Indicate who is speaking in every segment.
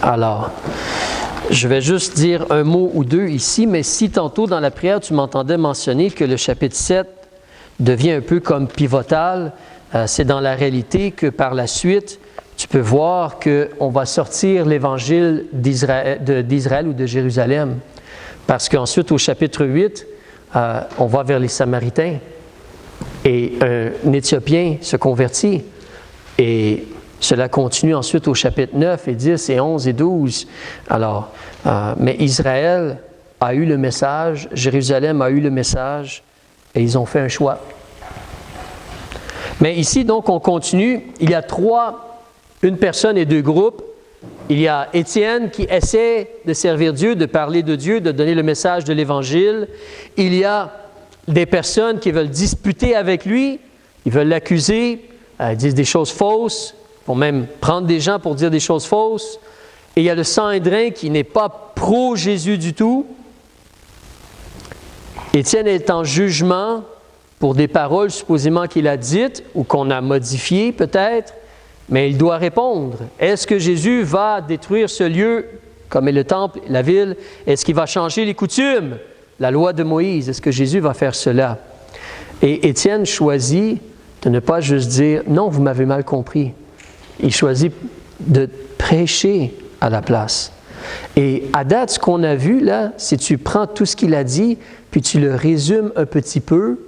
Speaker 1: Alors, je vais juste dire un mot ou deux ici, mais si tantôt dans la prière, tu m'entendais mentionner que le chapitre 7 devient un peu comme pivotal, c'est dans la réalité que par la suite, tu peux voir qu'on va sortir l'évangile d'Israël ou de Jérusalem. Parce qu'ensuite, au chapitre 8, on va vers les Samaritains. Et un Éthiopien se convertit. Et cela continue ensuite au chapitre 9 et 10 et 11 et 12. Alors, mais Israël a eu le message, Jérusalem a eu le message, et ils ont fait un choix. Mais ici, donc, on continue. Il y a une personne et deux groupes. Il y a Étienne qui essaie de servir Dieu, de parler de Dieu, de donner le message de l'Évangile. Il y a des personnes qui veulent disputer avec lui, ils veulent l'accuser, ils disent des choses fausses, ils vont même prendre des gens pour dire des choses fausses. Et il y a le Sanhédrin qui n'est pas pro-Jésus du tout. Étienne est en jugement pour des paroles supposément qu'il a dites ou qu'on a modifiées peut-être, mais il doit répondre. Est-ce que Jésus va détruire ce lieu, comme est le temple, la ville? Est-ce qu'il va changer les coutumes, la loi de Moïse? Est-ce que Jésus va faire cela? Et Étienne choisit de ne pas juste dire « Non, vous m'avez mal compris ». Il choisit de prêcher à la place. Et à date, ce qu'on a vu là, si tu prends tout ce qu'il a dit, puis tu le résumes un petit peu,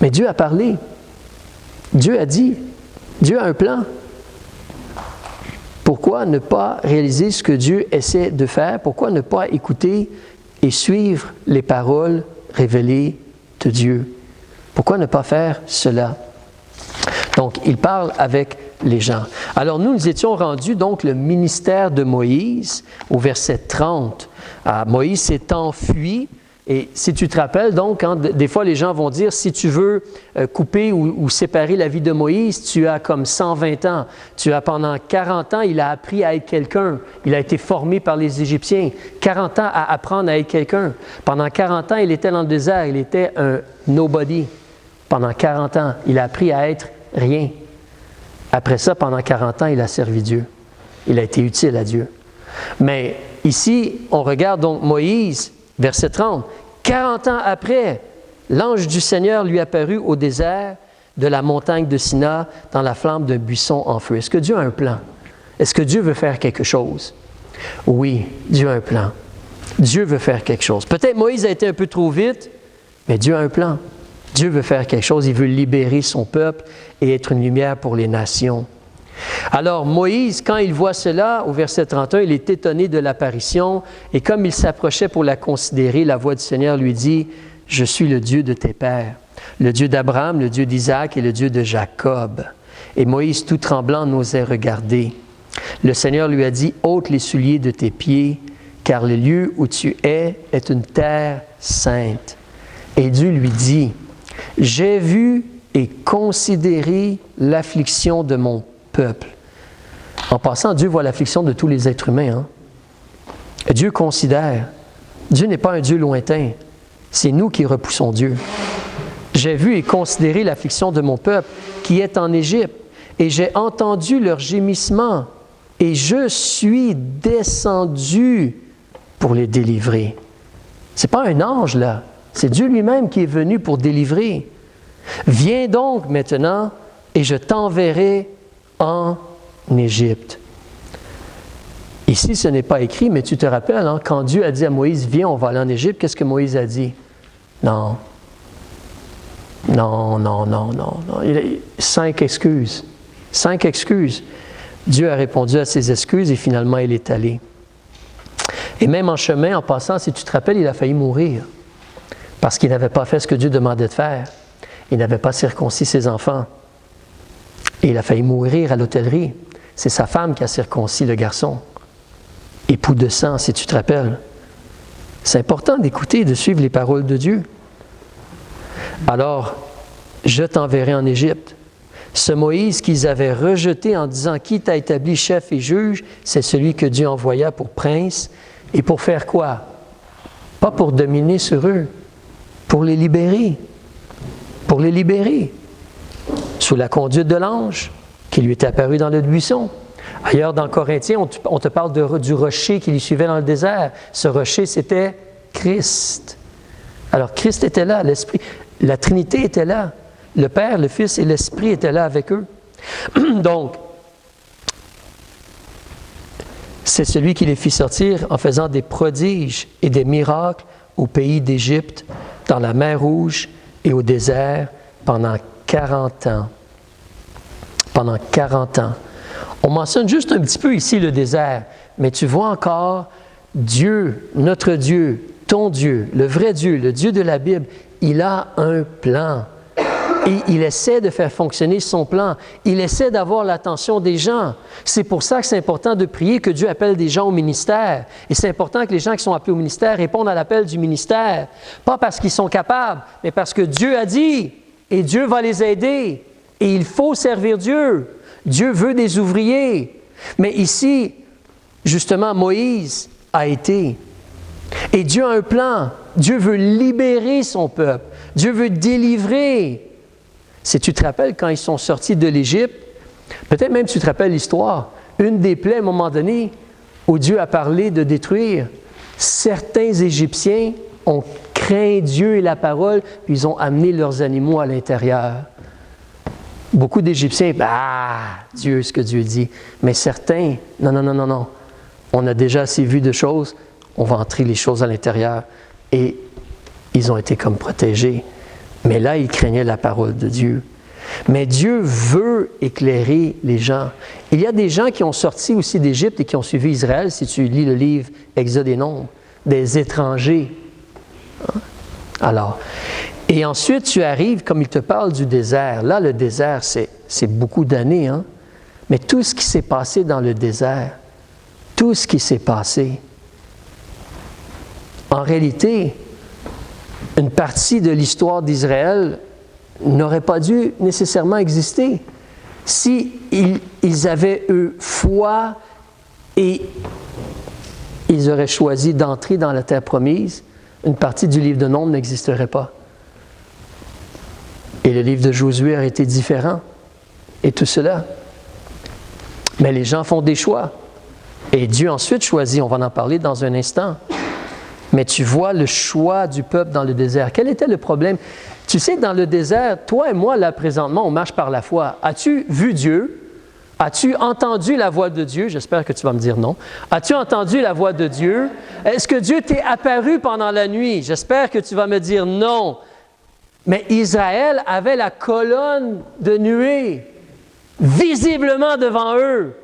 Speaker 1: mais Dieu a parlé. Dieu a dit. Dieu a un plan. Pourquoi ne pas réaliser ce que Dieu essaie de faire? Pourquoi ne pas écouter et suivre les paroles révélées de Dieu? Pourquoi ne pas faire cela? Donc, il parle avec les gens. Alors, nous étions rendus, donc, le ministère de Moïse, au verset 30. Moïse s'est enfui. Et si tu te rappelles, donc, des fois, les gens vont dire, si tu veux couper ou séparer la vie de Moïse, tu as comme 120 ans. Tu as pendant 40 ans, il a appris à être quelqu'un. Il a été formé par les Égyptiens. 40 ans à apprendre à être quelqu'un. Pendant 40 ans, il était dans le désert. Il était un nobody. Pendant 40 ans, il a appris à être rien. Après ça, pendant 40 ans, il a servi Dieu. Il a été utile à Dieu. Mais ici, on regarde donc Moïse, verset 30. 40 ans après, l'ange du Seigneur lui apparut au désert de la montagne de Sina dans la flamme d'un buisson en feu. Est-ce que Dieu a un plan? Est-ce que Dieu veut faire quelque chose? Oui, Dieu a un plan. Dieu veut faire quelque chose. Peut-être Moïse a été un peu trop vite, mais Dieu a un plan. Dieu veut faire quelque chose. Il veut libérer son peuple et être une lumière pour les nations. Alors Moïse, quand il voit cela, au verset 31, il est étonné de l'apparition et comme il s'approchait pour la considérer, la voix du Seigneur lui dit « Je suis le Dieu de tes pères, le Dieu d'Abraham, le Dieu d'Isaac et le Dieu de Jacob. » Et Moïse, tout tremblant, n'osait regarder. Le Seigneur lui a dit « Ôte les souliers de tes pieds, car le lieu où tu es est une terre sainte. » Et Dieu lui dit « J'ai vu et considéré l'affliction de mon peuple. » En passant, Dieu voit l'affliction de tous les êtres humains. Dieu considère. Dieu n'est pas un Dieu lointain. C'est nous qui repoussons Dieu. J'ai vu et considéré l'affliction de mon peuple qui est en Égypte, et j'ai entendu leur gémissement, et je suis descendu pour les délivrer. Ce n'est pas un ange, là. C'est Dieu lui-même qui est venu pour délivrer. Viens donc maintenant, et je t'enverrai en Égypte. Ici, ce n'est pas écrit, mais tu te rappelles, quand Dieu a dit à Moïse, viens, on va aller en Égypte, qu'est-ce que Moïse a dit? Non. Non. Il a 5 excuses. 5 excuses. Dieu a répondu à ses excuses et finalement, il est allé. Et même en chemin, en passant, si tu te rappelles, il a failli mourir parce qu'il n'avait pas fait ce que Dieu demandait de faire. Il n'avait pas circoncis ses enfants. Et il a failli mourir à l'hôtellerie. C'est sa femme qui a circoncis le garçon. Époux de sang, si tu te rappelles. C'est important d'écouter et de suivre les paroles de Dieu. Alors, je t'enverrai en Égypte. Ce Moïse qu'ils avaient rejeté en disant « Qui t'a établi chef et juge ?» c'est celui que Dieu envoya pour prince. Et pour faire quoi? Pas pour dominer sur eux, pour les libérer. Pour les libérer. Sous la conduite de l'ange qui lui était apparu dans le buisson. Ailleurs dans Corinthiens, on te parle du rocher qui lui suivait dans le désert. Ce rocher, c'était Christ. Alors Christ était là, l'Esprit, la Trinité était là. Le Père, le Fils et l'Esprit étaient là avec eux. Donc, c'est celui qui les fit sortir en faisant des prodiges et des miracles au pays d'Égypte, dans la mer Rouge et au désert pendant 40 ans. Pendant 40 ans. On mentionne juste un petit peu ici le désert, mais tu vois encore Dieu, notre Dieu, ton Dieu, le vrai Dieu, le Dieu de la Bible, il a un plan. Et il essaie de faire fonctionner son plan. Il essaie d'avoir l'attention des gens. C'est pour ça que c'est important de prier que Dieu appelle des gens au ministère. Et c'est important que les gens qui sont appelés au ministère répondent à l'appel du ministère. Pas parce qu'ils sont capables, mais parce que Dieu a dit. Et Dieu va les aider. Et il faut servir Dieu. Dieu veut des ouvriers. Mais ici, justement, Moïse a été. Et Dieu a un plan. Dieu veut libérer son peuple. Dieu veut délivrer. Si tu te rappelles quand ils sont sortis de l'Égypte, peut-être même tu te rappelles l'histoire, une des plaies à un moment donné où Dieu a parlé de détruire, certains Égyptiens ont craint Dieu et la parole, puis ils ont amené leurs animaux à l'intérieur. Beaucoup d'Égyptiens, Dieu, ce que Dieu dit. Mais certains, non. On a déjà assez vu de choses, on va entrer les choses à l'intérieur. Et ils ont été comme protégés. Mais là, ils craignaient la parole de Dieu. Mais Dieu veut éclairer les gens. Il y a des gens qui ont sorti aussi d'Égypte et qui ont suivi Israël, si tu lis le livre Exode et Nombres, des étrangers. Alors, et ensuite, tu arrives, comme il te parle du désert. Là, le désert, c'est beaucoup d'années, hein? Mais tout ce qui s'est passé dans le désert, tout ce qui s'est passé, en réalité, une partie de l'histoire d'Israël n'aurait pas dû nécessairement exister si ils avaient eu foi et ils auraient choisi d'entrer dans la terre promise. Une partie du livre de Nombres n'existerait pas. Et le livre de Josué aurait été différent. Et tout cela. Mais les gens font des choix. Et Dieu ensuite choisit, on va en parler dans un instant. Mais tu vois le choix du peuple dans le désert. Quel était le problème? Tu sais, dans le désert, toi et moi, là, présentement, on marche par la foi. As-tu vu Dieu? As-tu entendu la voix de Dieu? J'espère que tu vas me dire non. As-tu entendu la voix de Dieu? Est-ce que Dieu t'est apparu pendant la nuit? J'espère que tu vas me dire non. Mais Israël avait la colonne de nuée visiblement devant eux,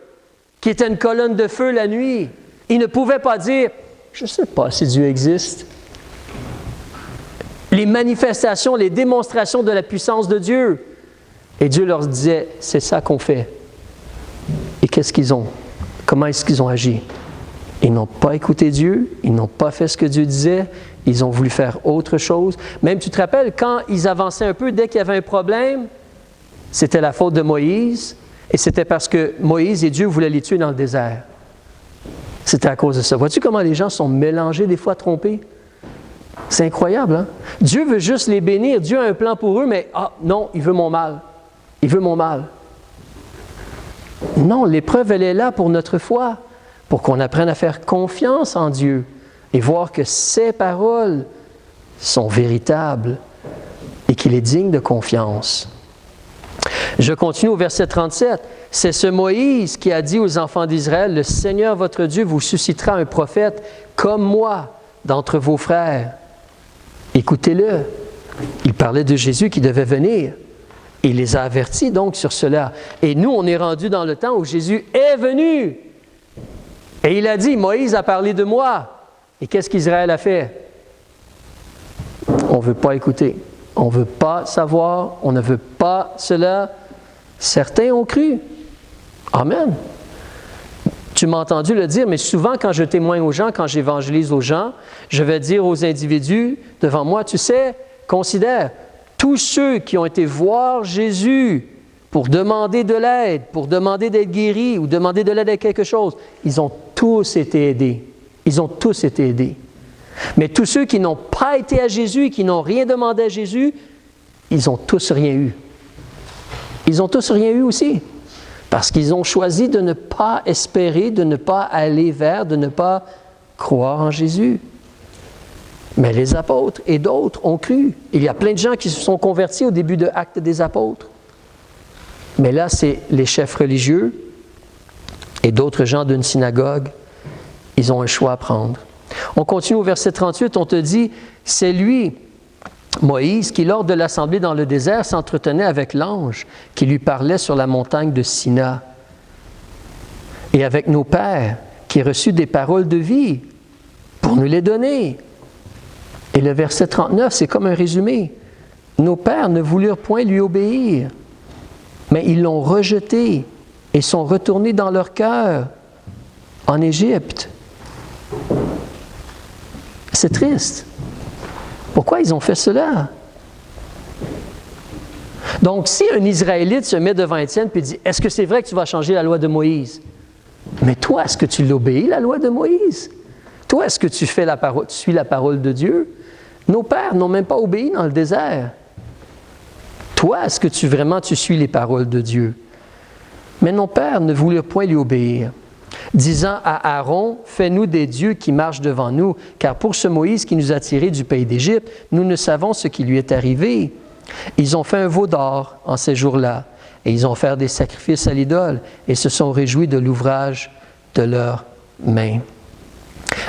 Speaker 1: qui était une colonne de feu la nuit. Ils ne pouvaient pas dire « Je ne sais pas si Dieu existe ». Les manifestations, les démonstrations de la puissance de Dieu. Et Dieu leur disait « C'est ça qu'on fait ». Et qu'est-ce qu'ils ont? Comment est-ce qu'ils ont agi? Ils n'ont pas écouté Dieu, ils n'ont pas fait ce que Dieu disait, ils ont voulu faire autre chose. Même, tu te rappelles, quand ils avançaient un peu, dès qu'il y avait un problème, c'était la faute de Moïse, et c'était parce que Moïse et Dieu voulaient les tuer dans le désert. C'était à cause de ça. Vois-tu comment les gens sont mélangés, des fois trompés? C'est incroyable, hein? Dieu veut juste les bénir, Dieu a un plan pour eux, mais non, il veut mon mal. Il veut mon mal. Non, l'épreuve, elle est là pour notre foi, pour qu'on apprenne à faire confiance en Dieu et voir que ses paroles sont véritables et qu'il est digne de confiance. Je continue au verset 37. C'est ce Moïse qui a dit aux enfants d'Israël, « Le Seigneur votre Dieu vous suscitera un prophète comme moi d'entre vos frères. Écoutez-le. » Il parlait de Jésus qui devait venir. Il les a avertis donc sur cela. Et nous, on est rendus dans le temps où Jésus est venu. Et il a dit, Moïse a parlé de moi. Et qu'est-ce qu'Israël a fait? On ne veut pas écouter. On ne veut pas savoir. On ne veut pas cela. Certains ont cru. Amen. Tu m'as entendu le dire, mais souvent quand je témoigne aux gens, quand j'évangélise aux gens, je vais dire aux individus devant moi, tu sais, considère, tous ceux qui ont été voir Jésus pour demander de l'aide, pour demander d'être guéris ou demander de l'aide à quelque chose, ils ont tous été aidés. Ils ont tous été aidés. Mais tous ceux qui n'ont pas été à Jésus et qui n'ont rien demandé à Jésus, ils n'ont tous rien eu. Ils ont tous rien eu aussi. Parce qu'ils ont choisi de ne pas espérer, de ne pas aller vers, de ne pas croire en Jésus. Mais les apôtres et d'autres ont cru. Il y a plein de gens qui se sont convertis au début de Actes des apôtres. Mais là, c'est les chefs religieux et d'autres gens d'une synagogue. Ils ont un choix à prendre. On continue au verset 38, on te dit, c'est lui, Moïse, qui lors de l'assemblée dans le désert s'entretenait avec l'ange qui lui parlait sur la montagne de Sina. Et avec nos pères, qui reçut des paroles de vie pour nous les donner. Et le verset 39, c'est comme un résumé. Nos pères ne voulurent point lui obéir, mais ils l'ont rejeté et sont retournés dans leur cœur en Égypte. C'est triste. Pourquoi ils ont fait cela? Donc, si un Israélite se met devant Étienne et dit « Est-ce que c'est vrai que tu vas changer la loi de Moïse? » Mais toi, est-ce que tu l'obéis, la loi de Moïse? Toi, est-ce que tu suis la parole de Dieu? Nos pères n'ont même pas obéi dans le désert. Toi, est-ce que tu suis les paroles de Dieu? Mais nos pères ne voulurent point lui obéir, disant à Aaron, « Fais-nous des dieux qui marchent devant nous, car pour ce Moïse qui nous a tirés du pays d'Égypte, nous ne savons ce qui lui est arrivé. » Ils ont fait un veau d'or en ces jours-là, et ils ont fait des sacrifices à l'idole, et se sont réjouis de l'ouvrage de leurs mains.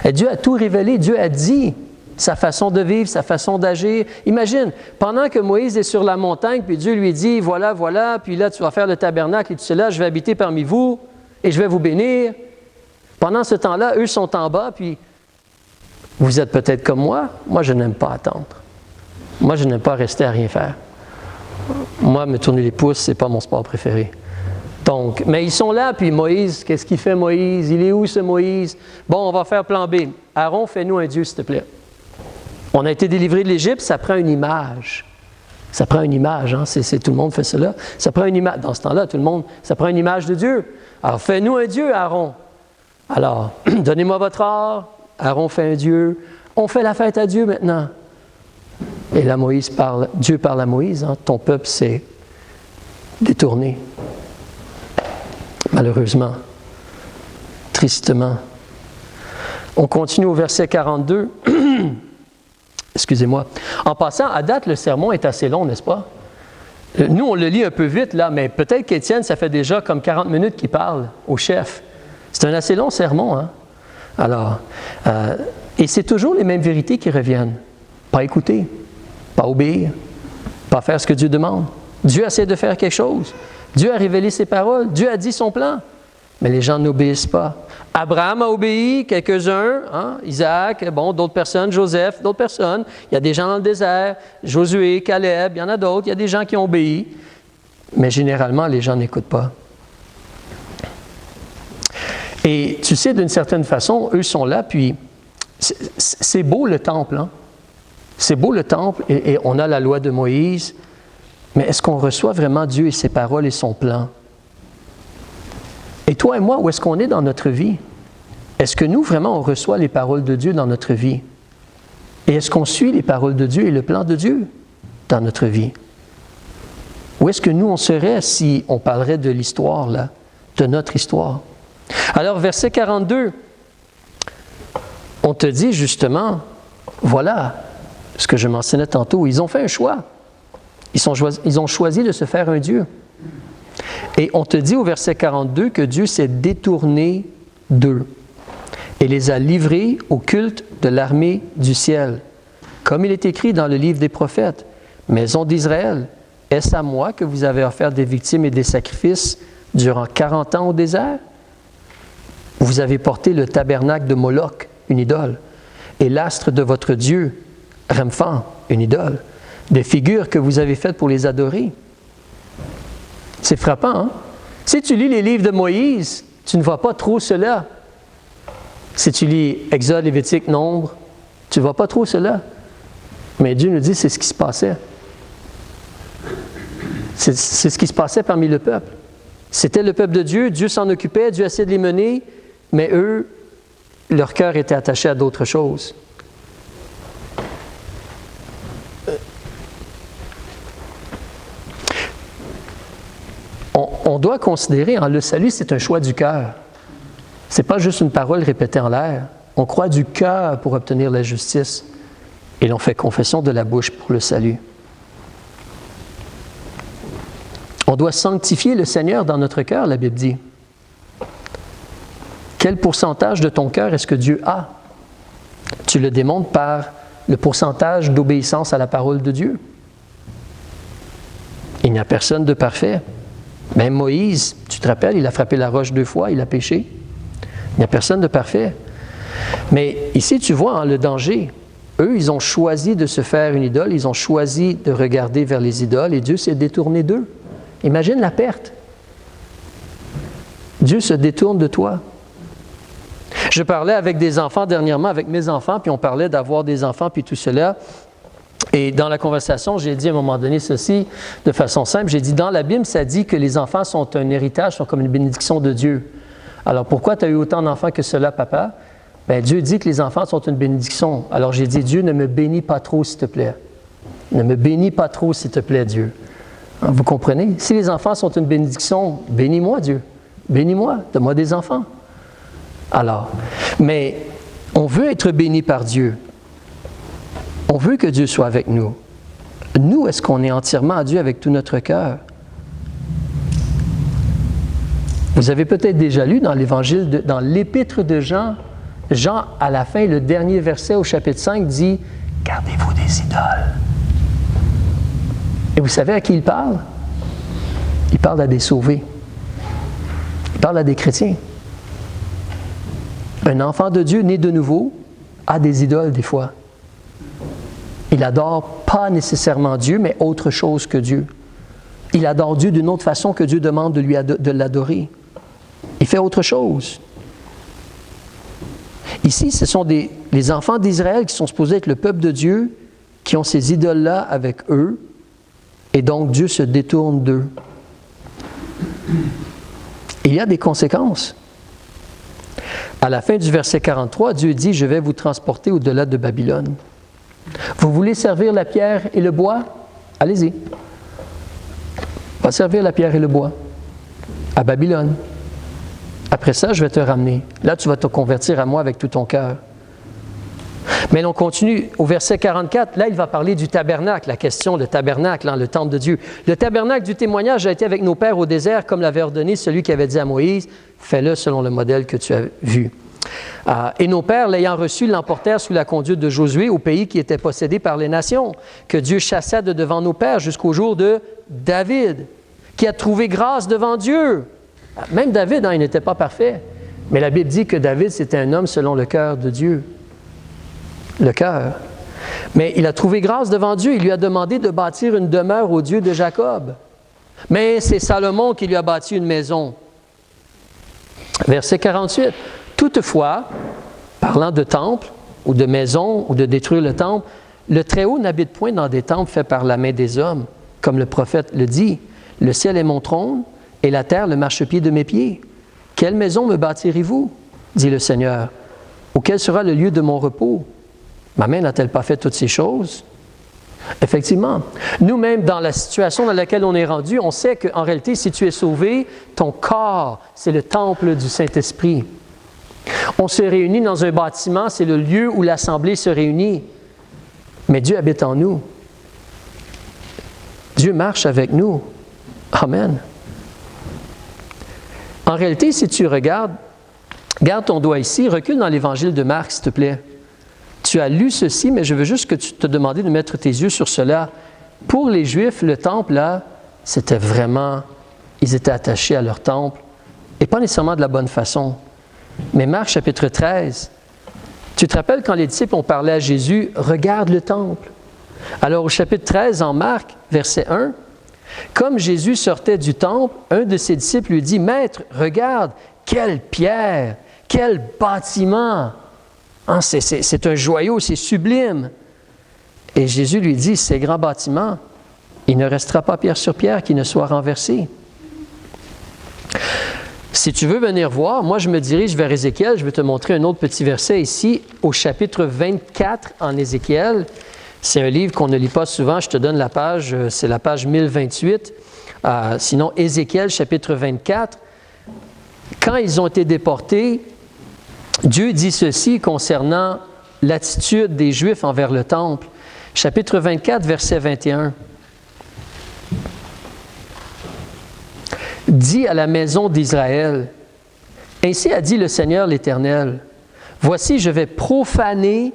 Speaker 1: Et Dieu a tout révélé, Dieu a dit sa façon de vivre, sa façon d'agir. Imagine, pendant que Moïse est sur la montagne, puis Dieu lui dit, voilà, puis là tu vas faire le tabernacle et tout cela, je vais habiter parmi vous, et je vais vous bénir. Pendant ce temps-là, eux sont en bas, puis vous êtes peut-être comme moi je n'aime pas attendre. Moi, je n'aime pas rester à rien faire. Moi, me tourner les pouces, c'est pas mon sport préféré. Donc, mais ils sont là, puis Moïse, qu'est-ce qu'il fait Moïse? Il est où ce Moïse? Bon, on va faire plan B. Aaron, fais-nous un Dieu, s'il te plaît. On a été délivrés de l'Égypte, ça prend une image. Ça prend une image, hein? Tout le monde fait cela. Ça prend une image. Dans ce temps-là, ça prend une image de Dieu. Alors, fais-nous un Dieu, Aaron. Alors, donnez-moi votre or. Aaron fait un Dieu. On fait la fête à Dieu maintenant. Et là, Dieu parle à Moïse, hein, ton peuple s'est détourné. Malheureusement, tristement. On continue au verset 42. Excusez-moi. En passant, à date, le sermon est assez long, n'est-ce pas? Nous, on le lit un peu vite, là, mais peut-être qu'Étienne, ça fait déjà comme 40 minutes qu'il parle au chef. C'est un assez long sermon, hein? Alors, et c'est toujours les mêmes vérités qui reviennent. Pas écouter, pas obéir, pas faire ce que Dieu demande. Dieu essaie de faire quelque chose. Dieu a révélé ses paroles. Dieu a dit son plan. Mais les gens n'obéissent pas. Abraham a obéi, quelques-uns, hein? Isaac, d'autres personnes, Joseph, d'autres personnes. Il y a des gens dans le désert, Josué, Caleb, il y en a d'autres. Il y a des gens qui ont obéi. Mais généralement, les gens n'écoutent pas. Et tu sais, d'une certaine façon, eux sont là, puis c'est beau le temple, hein? C'est beau le temple, et on a la loi de Moïse, mais est-ce qu'on reçoit vraiment Dieu et ses paroles et son plan? Et toi et moi, où est-ce qu'on est dans notre vie? Est-ce que nous, vraiment, on reçoit les paroles de Dieu dans notre vie? Et est-ce qu'on suit les paroles de Dieu et le plan de Dieu dans notre vie? Où est-ce que nous, on serait si on parlerait de l'histoire, là, de notre histoire? Alors, verset 42, on te dit justement, voilà ce que je mentionnais tantôt, ils ont fait un choix. Ils ont choisi de se faire un Dieu. Et on te dit au verset 42 que Dieu s'est détourné d'eux et les a livrés au culte de l'armée du ciel. Comme il est écrit dans le livre des prophètes, « Maison d'Israël, est-ce à moi que vous avez offert des victimes et des sacrifices durant 40 ans au désert? Vous avez porté le tabernacle de Moloch, une idole, et l'astre de votre Dieu, Remphan, une idole, des figures que vous avez faites pour les adorer. » C'est frappant, hein? Si tu lis les livres de Moïse, tu ne vois pas trop cela. Si tu lis Exode, Lévitique, Nombre, tu ne vois pas trop cela. Mais Dieu nous dit que c'est ce qui se passait. C'est ce qui se passait parmi le peuple. C'était le peuple de Dieu, Dieu s'en occupait, Dieu essayait de les mener, mais eux, leur cœur était attaché à d'autres choses. On on doit considérer, le salut, c'est un choix du cœur. Ce n'est pas juste une parole répétée en l'air. On croit du cœur pour obtenir la justice et l'on fait confession de la bouche pour le salut. On doit sanctifier le Seigneur dans notre cœur, la Bible dit. Quel pourcentage de ton cœur est-ce que Dieu a? Tu le démontres par le pourcentage d'obéissance à la parole de Dieu. Il n'y a personne de parfait. Même Moïse, tu te rappelles, il a frappé la roche 2 fois, il a péché. Il n'y a personne de parfait. Mais ici, tu vois le danger. Eux, ils ont choisi de se faire une idole, ils ont choisi de regarder vers les idoles et Dieu s'est détourné d'eux. Imagine la perte. Dieu se détourne de toi. Je parlais avec des enfants dernièrement, avec mes enfants, puis on parlait d'avoir des enfants, puis tout cela. Et dans la conversation, j'ai dit à un moment donné ceci, de façon simple, j'ai dit, dans la Bible, ça dit que les enfants sont un héritage, sont comme une bénédiction de Dieu. Alors pourquoi tu as eu autant d'enfants que cela, papa? Bien, Dieu dit que les enfants sont une bénédiction. Alors j'ai dit, Dieu, ne me bénis pas trop, s'il te plaît. Ne me bénis pas trop, s'il te plaît, Dieu. Vous comprenez? Si les enfants sont une bénédiction, bénis-moi, Dieu. Bénis-moi, donne-moi des enfants. Alors, mais on veut être béni par Dieu. On veut que Dieu soit avec nous. Nous, est-ce qu'on est entièrement à Dieu avec tout notre cœur? Vous avez peut-être déjà lu dans l'Évangile, dans l'Épître de Jean, Jean, à la fin, le dernier verset au chapitre 5 dit « Gardez-vous des idoles ». Et vous savez à qui il parle? Il parle à des sauvés. Il parle à des chrétiens. Un enfant de Dieu né de nouveau a des idoles des fois. Il adore pas nécessairement Dieu, mais autre chose que Dieu. Il adore Dieu d'une autre façon que Dieu demande de l'adorer. Il fait autre chose. Ici, ce sont les enfants d'Israël qui sont supposés être le peuple de Dieu, qui ont ces idoles-là avec eux, et donc Dieu se détourne d'eux. Il y a des conséquences. À la fin du verset 43, Dieu dit « Je vais vous transporter au-delà de Babylone. » Vous voulez servir la pierre et le bois? Allez-y. Va servir la pierre et le bois à Babylone. Après ça, je vais te ramener. Là, tu vas te convertir à moi avec tout ton cœur. Mais on continue au verset 44. Là, il va parler du tabernacle, la question, le tabernacle, le temple de Dieu. Le tabernacle du témoignage a été avec nos pères au désert, comme l'avait ordonné celui qui avait dit à Moïse, « Fais-le selon le modèle que tu as vu. » Et nos pères, l'ayant reçu, l'emportèrent sous la conduite de Josué au pays qui était possédé par les nations, que Dieu chassa de devant nos pères jusqu'au jour de David, qui a trouvé grâce devant Dieu. Même David, il n'était pas parfait. Mais la Bible dit que David, c'était un homme selon le cœur de Dieu. Le cœur. Mais il a trouvé grâce devant Dieu. Il lui a demandé de bâtir une demeure au Dieu de Jacob. Mais c'est Salomon qui lui a bâti une maison. Verset 48. Toutefois, parlant de temple, ou de maison, ou de détruire le temple, le Très-Haut n'habite point dans des temples faits par la main des hommes, comme le prophète le dit. Le ciel est mon trône, et la terre le marchepied de mes pieds. Quelle maison me bâtirez-vous, dit le Seigneur, ou quel sera le lieu de mon repos? Ma main n'a-t-elle pas fait toutes ces choses? Effectivement, nous-mêmes, dans la situation dans laquelle on est rendu, on sait qu'en réalité, si tu es sauvé, ton corps, c'est le temple du Saint-Esprit. On se réunit dans un bâtiment, c'est le lieu où l'assemblée se réunit. Mais Dieu habite en nous. Dieu marche avec nous. Amen. En réalité, si tu regardes, garde ton doigt ici, recule dans l'Évangile de Marc, s'il te plaît. Tu as lu ceci, mais je veux juste que tu te demandes de mettre tes yeux sur cela. Pour les Juifs, le temple, là, c'était vraiment... Ils étaient attachés à leur temple, et pas nécessairement de la bonne façon. Mais Marc, chapitre 13, tu te rappelles quand les disciples ont parlé à Jésus, « Regarde le temple ». Alors, au chapitre 13, en Marc, verset 1, « Comme Jésus sortait du temple, un de ses disciples lui dit, « Maître, regarde, quelle pierre, quel bâtiment ! Hein, c'est un joyau, c'est sublime. » Et Jésus lui dit, « Ces grands bâtiments, il ne restera pas pierre sur pierre qui ne soit renversé. » Si tu veux venir voir, moi je me dirige vers Ézéchiel, je vais te montrer un autre petit verset ici, au chapitre 24 en Ézéchiel. C'est un livre qu'on ne lit pas souvent, je te donne la page, c'est la page 1028. Sinon, Ézéchiel, chapitre 24, quand ils ont été déportés, Dieu dit ceci concernant l'attitude des Juifs envers le temple. Chapitre 24, verset 21. « Dis à la maison d'Israël, ainsi a dit le Seigneur l'Éternel, voici, je vais profaner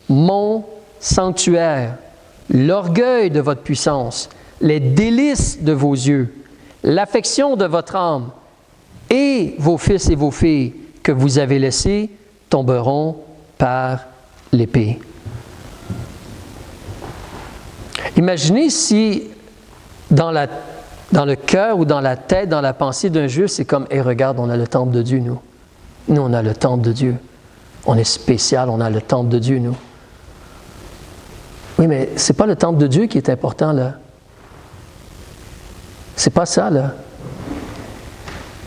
Speaker 1: mon sanctuaire, l'orgueil de votre puissance, les délices de vos yeux, l'affection de votre âme, et vos fils et vos filles que vous avez laissés tomberont par l'épée. » Imaginez si dans le cœur ou dans la tête, dans la pensée d'un Juif, c'est comme « Hey, regarde, on a le temple de Dieu, nous. Nous, on a le temple de Dieu. On est spécial, on a le temple de Dieu, nous. » Oui, mais ce n'est pas le temple de Dieu qui est important, là. C'est pas ça, là.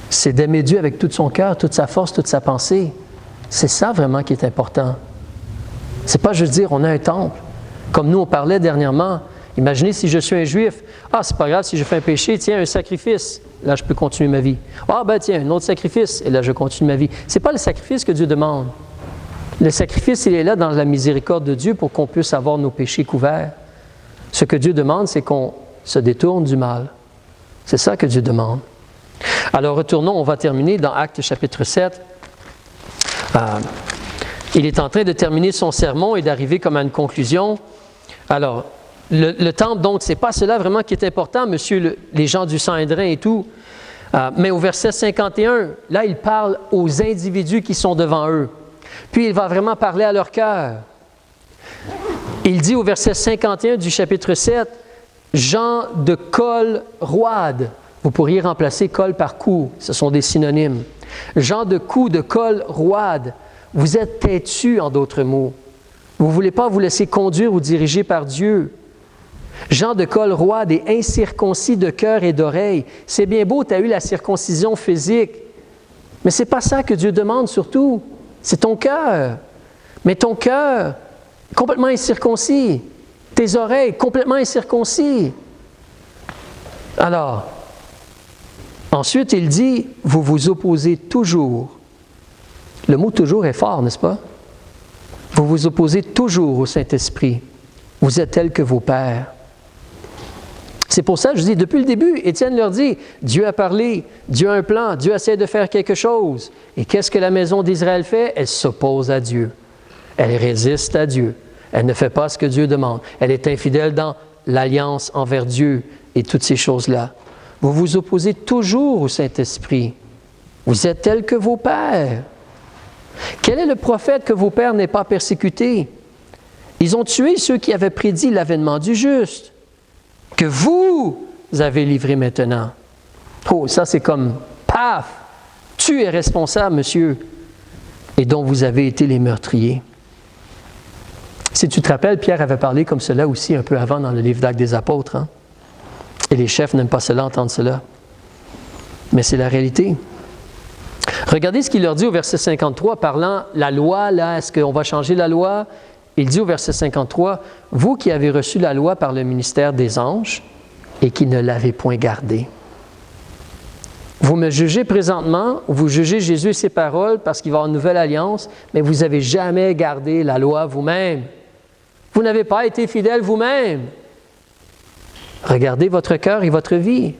Speaker 1: C'est d'aimer Dieu avec tout son cœur, toute sa force, toute sa pensée. C'est ça vraiment qui est important. C'est pas juste dire on a un temple. Comme nous, on parlait dernièrement. Imaginez si je suis un Juif. Ah, c'est pas grave si je fais un péché, tiens, un sacrifice. Là, je peux continuer ma vie. Ah, ben tiens, un autre sacrifice. Et là, je continue ma vie. C'est pas le sacrifice que Dieu demande. Le sacrifice, il est là dans la miséricorde de Dieu pour qu'on puisse avoir nos péchés couverts. Ce que Dieu demande, c'est qu'on se détourne du mal. C'est ça que Dieu demande. Alors, retournons, on va terminer dans Actes chapitre 7. Il est en train de terminer son sermon et d'arriver comme à une conclusion. Alors, le temple, donc, ce n'est pas cela vraiment qui est important, monsieur, les gens du Sanhédrin et tout. Mais au verset 51, là, il parle aux individus qui sont devant eux. Puis, il va vraiment parler à leur cœur. Il dit au verset 51 du chapitre 7, « Gens de col roide ». Vous pourriez remplacer col par cou, ce sont des synonymes. « Gens de cou, de col roide ». Vous êtes têtus, en d'autres mots. Vous ne voulez pas vous laisser conduire ou diriger par Dieu. Gens de col roide et incirconcis de cœur et d'oreille. C'est bien beau, tu as eu la circoncision physique, mais ce n'est pas ça que Dieu demande surtout. C'est ton cœur. Mais ton cœur, complètement incirconcis. Tes oreilles, complètement incirconcis. Alors, ensuite, il dit, vous vous opposez toujours. Le mot « toujours » est fort, n'est-ce pas? Vous vous opposez toujours au Saint-Esprit. Vous êtes tels que vos pères. C'est pour ça que je dis, depuis le début, Étienne leur dit, Dieu a parlé, Dieu a un plan, Dieu essaie de faire quelque chose. Et qu'est-ce que la maison d'Israël fait? Elle s'oppose à Dieu. Elle résiste à Dieu. Elle ne fait pas ce que Dieu demande. Elle est infidèle dans l'alliance envers Dieu et toutes ces choses-là. Vous vous opposez toujours au Saint-Esprit. Vous êtes tels que vos pères. Quel est le prophète que vos pères n'aient pas persécuté? Ils ont tué ceux qui avaient prédit l'avènement du juste, que vous avez livré maintenant. Oh, ça c'est comme, paf! Tu es responsable, monsieur, et dont vous avez été les meurtriers. Si tu te rappelles, Pierre avait parlé comme cela aussi un peu avant dans le livre d'Actes des Apôtres. Hein? Et les chefs n'aiment pas cela, entendre cela. Mais c'est la réalité. Regardez ce qu'il leur dit au verset 53, parlant la loi, là, est-ce qu'on va changer la loi? Il dit au verset 53, « Vous qui avez reçu la loi par le ministère des anges et qui ne l'avez point gardée. Vous me jugez présentement, vous jugez Jésus et ses paroles parce qu'il va y avoir une nouvelle alliance, mais vous n'avez jamais gardé la loi vous-même. Vous n'avez pas été fidèle vous-même. Regardez votre cœur et votre vie.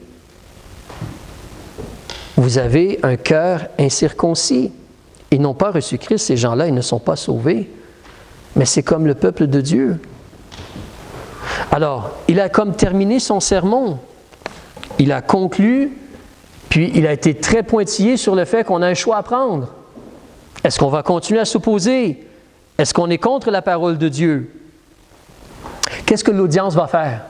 Speaker 1: Vous avez un cœur incirconcis. Ils n'ont pas reçu Christ, ces gens-là, ils ne sont pas sauvés. Mais c'est comme le peuple de Dieu. Alors, il a comme terminé son sermon. Il a conclu, puis il a été très pointillé sur le fait qu'on a un choix à prendre. Est-ce qu'on va continuer à s'opposer? Est-ce qu'on est contre la parole de Dieu? Qu'est-ce que l'audience va faire?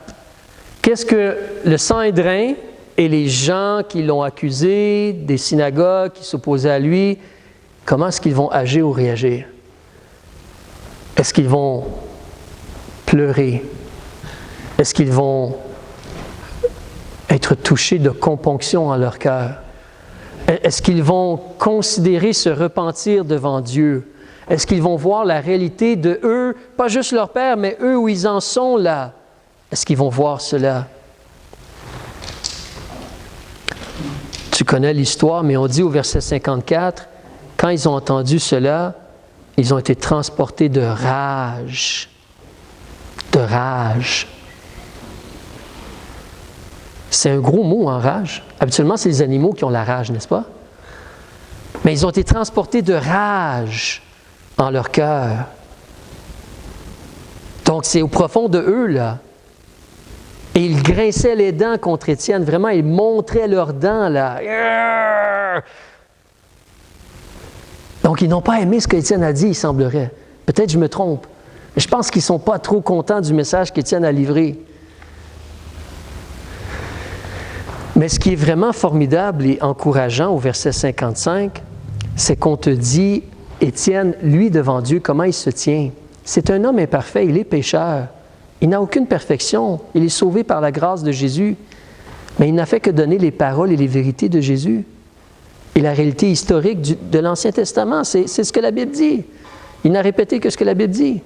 Speaker 1: Qu'est-ce que le Sanhédrin et les gens qui l'ont accusé, des synagogues qui s'opposaient à lui, comment est-ce qu'ils vont agir ou réagir? Est-ce qu'ils vont pleurer? Est-ce qu'ils vont être touchés de componction en leur cœur? Est-ce qu'ils vont considérer se repentir devant Dieu? Est-ce qu'ils vont voir la réalité de eux, pas juste leur père, mais eux où ils en sont là? Est-ce qu'ils vont voir cela? Tu connais l'histoire, mais on dit au verset 54, quand ils ont entendu cela, ils ont été transportés de rage. De rage. C'est un gros mot, en rage. Habituellement, c'est les animaux qui ont la rage, n'est-ce pas? Mais ils ont été transportés de rage en leur cœur. Donc, c'est au profond de eux, là. Et ils grinçaient les dents contre Étienne. Vraiment, ils montraient leurs dents, là. Donc, ils n'ont pas aimé ce qu'Étienne a dit, il semblerait. Peut-être je me trompe. Mais je pense qu'ils ne sont pas trop contents du message qu'Étienne a livré. Mais ce qui est vraiment formidable et encourageant au verset 55, c'est qu'on te dit, Étienne, lui devant Dieu, comment il se tient? C'est un homme imparfait, il est pécheur. Il n'a aucune perfection. Il est sauvé par la grâce de Jésus. Mais il n'a fait que donner les paroles et les vérités de Jésus. Et la réalité historique de l'Ancien Testament, c'est ce que la Bible dit. Il n'a répété que ce que la Bible dit.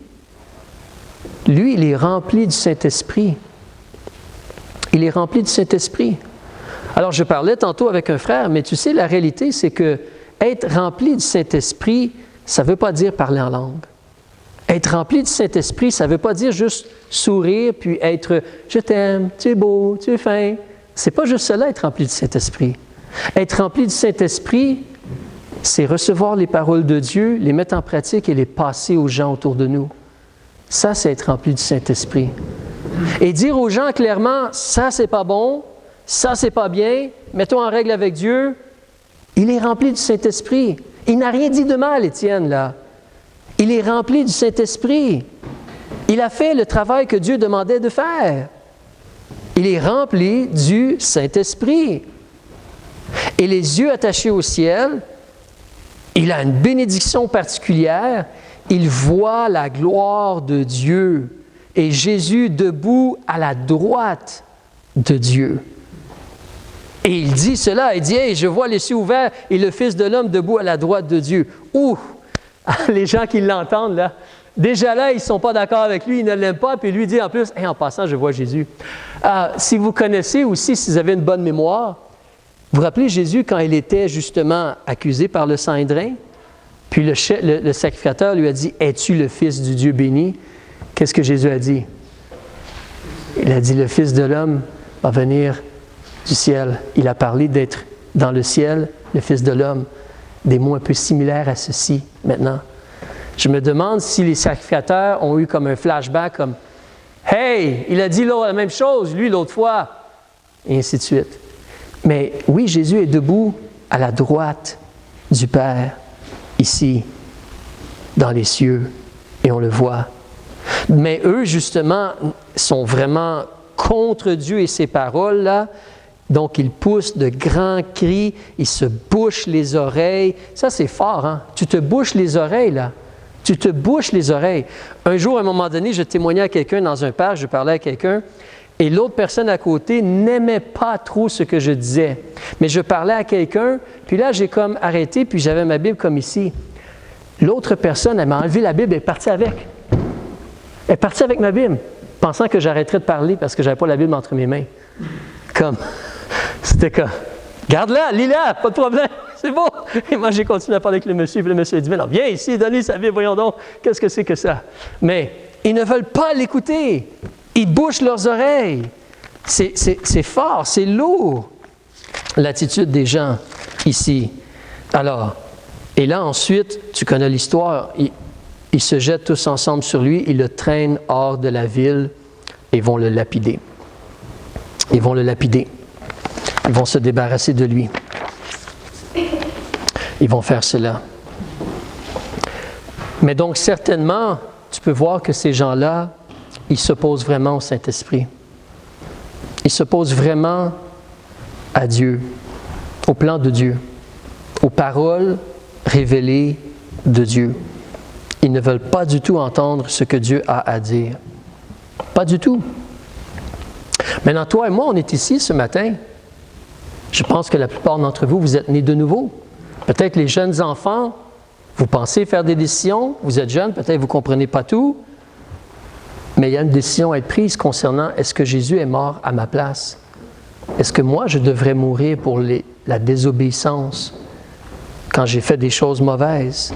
Speaker 1: Lui, il est rempli du Saint-Esprit. Il est rempli du Saint-Esprit. Alors, je parlais tantôt avec un frère, mais tu sais, la réalité, c'est que être rempli du Saint-Esprit, ça ne veut pas dire parler en langue. Être rempli du Saint-Esprit, ça ne veut pas dire juste sourire puis être « je t'aime, tu es beau, tu es fin ». C'est pas juste cela, être rempli du Saint-Esprit. Être rempli du Saint-Esprit, c'est recevoir les paroles de Dieu, les mettre en pratique et les passer aux gens autour de nous. Ça, c'est être rempli du Saint-Esprit. Et dire aux gens clairement « ça, c'est pas bon, ça, c'est pas bien, mets-toi en règle avec Dieu », il est rempli du Saint-Esprit. Il n'a rien dit de mal, Étienne, là. Il est rempli du Saint-Esprit. Il a fait le travail que Dieu demandait de faire. Il est rempli du Saint-Esprit. Et les yeux attachés au ciel, il a une bénédiction particulière. Il voit la gloire de Dieu. Et Jésus debout à la droite de Dieu. Et il dit cela, il dit « Hey, je vois les cieux ouverts et le Fils de l'homme debout à la droite de Dieu. » Ouh! Les gens qui l'entendent, là, déjà là, ils ne sont pas d'accord avec lui, ils ne l'aiment pas, puis lui dit en plus, hey, en passant, je vois Jésus. Si vous connaissez aussi, si vous avez une bonne mémoire, vous vous rappelez Jésus quand il était justement accusé par le Sanhédrin, puis le sacrificateur lui a dit, es-tu le Fils du Dieu béni? Qu'est-ce que Jésus a dit? Il a dit, le Fils de l'homme va venir du ciel. Il a parlé d'être dans le ciel, le Fils de l'homme. Des mots un peu similaires à ceci, maintenant. Je me demande si les sacrificateurs ont eu comme un flashback, comme « Hey, il a dit la même chose, lui, l'autre fois. » Et ainsi de suite. Mais oui, Jésus est debout à la droite du Père, ici, dans les cieux, et on le voit. Mais eux, justement, sont vraiment contre Dieu et ses paroles, là. Donc, ils poussent de grands cris, ils se bouchent les oreilles. Ça, c'est fort, hein? Tu te bouches les oreilles, là. Tu te bouches les oreilles. Un jour, à un moment donné, je témoignais à quelqu'un dans un parc, je parlais à quelqu'un, et l'autre personne à côté n'aimait pas trop ce que je disais. Mais je parlais à quelqu'un, puis là, j'ai comme arrêté, puis j'avais ma Bible comme ici. L'autre personne, elle m'a enlevé la Bible, elle est partie avec. Elle est partie avec ma Bible, pensant que j'arrêterais de parler parce que je n'avais pas la Bible entre mes mains. C'était comme, garde-la, lis-la, pas de problème, c'est beau. Et moi, j'ai continué à parler avec le monsieur, puis le monsieur a dit, mais non, viens ici, donnez sa Bible, voyons donc, qu'est-ce que c'est que ça? Mais ils ne veulent pas l'écouter. Ils bouchent leurs oreilles. C'est fort, c'est lourd, l'attitude des gens ici. Alors, et là, ensuite, tu connais l'histoire, ils se jettent tous ensemble sur lui, ils le traînent hors de la ville et vont le lapider. Ils vont le lapider. Ils vont se débarrasser de lui. Ils vont faire cela. Mais donc, certainement, tu peux voir que ces gens-là, ils s'opposent vraiment au Saint-Esprit. Ils s'opposent vraiment à Dieu, au plan de Dieu, aux paroles révélées de Dieu. Ils ne veulent pas du tout entendre ce que Dieu a à dire. Pas du tout. Maintenant, toi et moi, on est ici ce matin. Je pense que la plupart d'entre vous, vous êtes nés de nouveau. Peut-être les jeunes enfants, vous pensez faire des décisions, vous êtes jeunes, peut-être vous ne comprenez pas tout, mais il y a une décision à être prise concernant est-ce que Jésus est mort à ma place? Est-ce que moi, je devrais mourir pour la désobéissance quand j'ai fait des choses mauvaises?